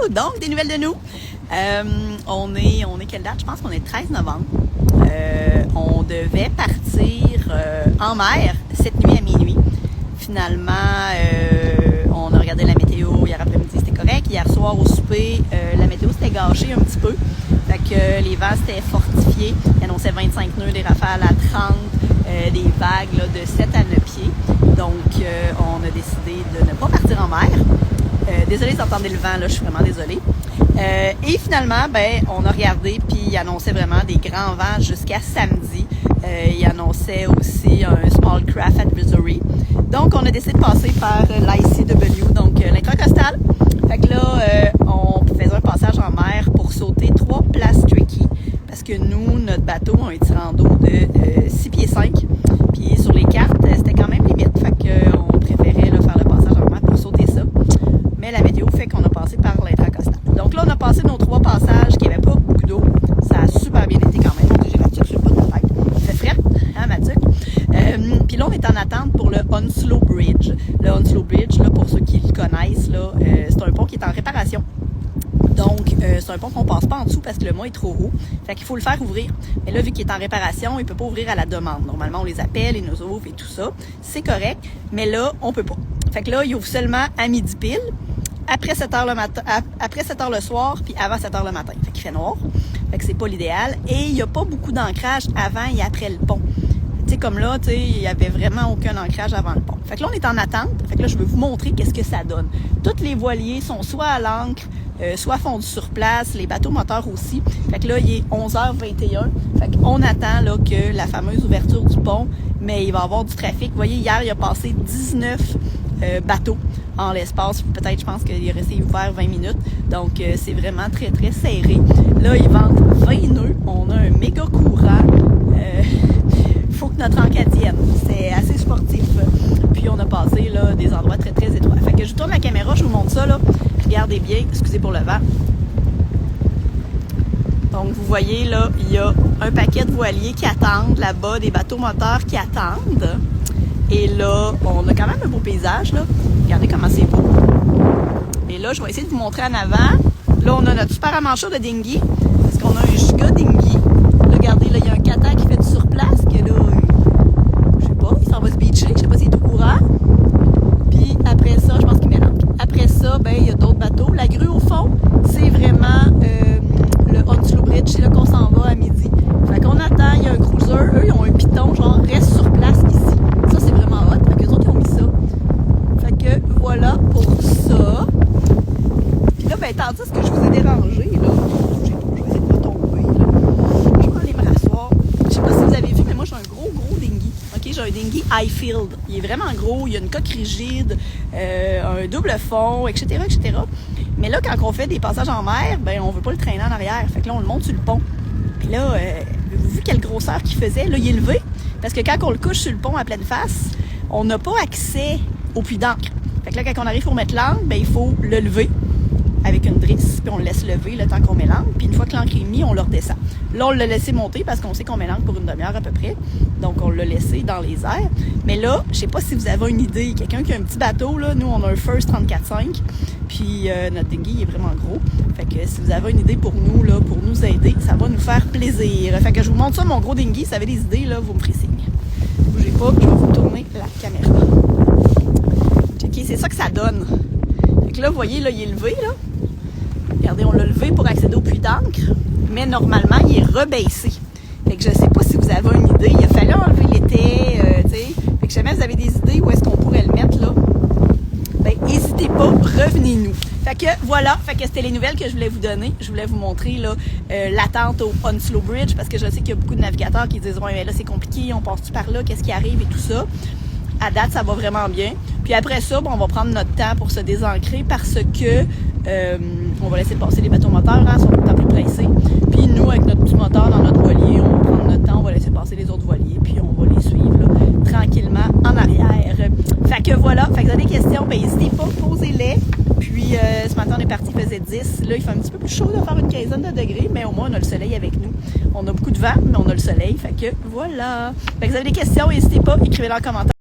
Donc, des nouvelles de nous. On est quelle date? Je pense qu'on est le 13 novembre. On devait partir en mer cette nuit à minuit. Finalement, on a regardé la météo hier après-midi, c'était correct. Hier soir au souper, la météo s'était gâchée un petit peu. Fait que les vents s'étaient fortifiés. Ils annonçaient 25 nœuds, des rafales à 30, des vagues là, de 7 à 9 pieds. Donc, on a décidé de ne pas partir en mer. Désolée si entendez le vent, là, je suis vraiment désolée. Et finalement, on a regardé, puis il annonçait vraiment des grands vents jusqu'à samedi. Il annonçait aussi un Small Craft Advisory. Donc, on a décidé de passer par l'ICW, donc l'intracostal. Fait que là, on faisait un passage en mer pour sauter 3 places tricky. Parce que nous, notre bateau a un tirant d'eau de 6 pieds 5. Puis sur les cartes, c'était quand même limite. Fait qu'on préférait là, faire le passage en mer pour sauter ça. Mais la météo fait qu'on a passé par l'intracostal. Donc là, on a passé nos 3 passages qui n'avaient pas beaucoup d'eau. Ça a super bien été quand même. J'ai ma tuque sur le bout de la tête. Il fait frais, hein, ma tuque? Puis là, on est en attente pour le Onslow Bridge. Le Onslow Bridge, là, pour ceux qui le connaissent, là, c'est un pont qui est en réparation. Donc, c'est un pont qu'on passe pas en dessous parce que le mât est trop haut. Fait qu'il faut le faire ouvrir. Mais là, vu qu'il est en réparation, il peut pas ouvrir à la demande. Normalement, on les appelle, ils nous ouvrent et tout ça. C'est correct. Mais là, on peut pas. Fait que là, il ouvre seulement à midi pile, après 7 heures le matin, après 7 heures le soir, puis avant 7 heures le matin. Fait qu'il fait noir. Fait que c'est pas l'idéal. Et il y a pas beaucoup d'ancrage avant et après le pont. Tu sais, comme là, tu sais, il y avait vraiment aucun ancrage avant le pont. Fait que là, on est en attente. Fait que là, je vais vous montrer qu'est-ce que ça donne. Tous les voiliers sont soit à l'ancre, soit fondus sur place, les bateaux moteurs aussi. Fait que là, il est 11h21. Fait qu'on attend là, que la fameuse ouverture du pont, mais il va y avoir du trafic. Vous voyez, hier, il a passé 19 bateaux en l'espace. Peut-être, je pense qu'il est resté ouvert 20 minutes. Donc, c'est vraiment très, très serré. Là, ils vendent 20 nœuds. On a un méga courant. Faut que notre encre tienne. C'est assez sportif. Puis, on a passé là, des endroits très, très étroits. Fait que je tourne la caméra, je vous montre ça, là. Regardez bien, excusez pour le vent. Donc, vous voyez, là, il y a un paquet de voiliers qui attendent là-bas, des bateaux moteurs qui attendent. Et là, on a quand même un beau paysage, là. Regardez comment c'est beau. Et là, je vais essayer de vous montrer en avant. Là, on a notre super amancheur de dinghy. Parce qu'on a un giga dinghy. Là, regardez, là, il y a un kata qui fait du surplace. Que là, je sais pas, il s'en va se beacher. Je sais pas s'il est au courant. Puis après ça, je pense qu'il mélange. Après ça, il y a d'autres bateaux. La grue, au fond, c'est vraiment le Onslow Bridge. C'est là qu'on s'en va à midi. Fait qu'on attend, il y a un cruiser. Eux, ils ont un piton, genre, reste sur place ici. Ça, c'est vraiment hot. Fait qu'eux autres, ils ont mis ça. Fait que voilà pour ça. Puis là, tandis que je vous ai dérangé, là, je vais essayer de pas tomber, là. Je vais aller me rasseoir. Je sais pas si vous avez vu, mais moi, j'ai un gros dinghy. OK, j'ai un dinghy Highfield. Il est vraiment gros. Il y a une coque rigide, un double fond, etc., etc. Mais là, quand on fait des passages en mer, on veut pas le traîner en arrière. Fait que là, on le monte sur le pont. Puis là, avez-vous vu quelle grosseur qu'il faisait? Là, il est levé. Parce que quand on le couche sur le pont à pleine face, on n'a pas accès au puits d'encre. Fait que là, quand on arrive pour mettre l'encre, il faut le lever avec une drisse, puis on le laisse lever le temps qu'on met l'encre. Puis une fois que l'encre est mise, on le redescend. Là, on l'a laissé monter parce qu'on sait qu'on met l'encre pour une demi-heure à peu près. Donc, on l'a laissé dans les airs. Mais là, je sais pas si vous avez une idée. Quelqu'un qui a un petit bateau, là, nous, on a un First 34.5. Puis notre dinghy est vraiment gros. Fait que si vous avez une idée pour nous, là, pour nous aider, ça va nous faire plaisir. Fait que je vous montre ça, mon gros dinghy. Si vous avez des idées, là, vous me ferez signe. Bougez pas, je vais vous tourner la caméra. OK, c'est ça que ça donne. Fait que là, vous voyez, là, il est levé, là. Regardez, on l'a levé pour accéder au puits d'encre, mais normalement, il est rebaissé. Fait que je sais pas si vous avez une idée. Il a fallu enlever l'été, tu sais. Fait que jamais vous avez des idées où est-ce qu'on pourrait le mettre, là. N'hésitez pas, revenez-nous. Fait que voilà, fait que c'était les nouvelles que je voulais vous donner. Je voulais vous montrer là l'attente au Onslow Bridge parce que je sais qu'il y a beaucoup de navigateurs qui disent ouais, mais là c'est compliqué, on passe-tu par là, qu'est-ce qui arrive et tout ça. À date, ça va vraiment bien. Puis après ça, on va prendre notre temps pour se désancrer parce que on va laisser passer les bateaux moteurs, hein, ils sont tout le temps plus pressés. Puis nous, avec notre petit moteur dans notre voilier, on va prendre notre temps, on va laisser passer les autres voiliers, puis on va les suivre là, tranquillement en arrière. Fait que voilà, fait que vous avez des questions, n'hésitez pas, posez-les. Puis ce matin, on est parti, il faisait 10. Là, il fait un petit peu plus chaud de faire une quinzaine de degrés, mais au moins, on a le soleil avec nous. On a beaucoup de vent, mais on a le soleil. Fait que voilà. Fait que vous avez des questions, n'hésitez pas, écrivez-les en commentaire.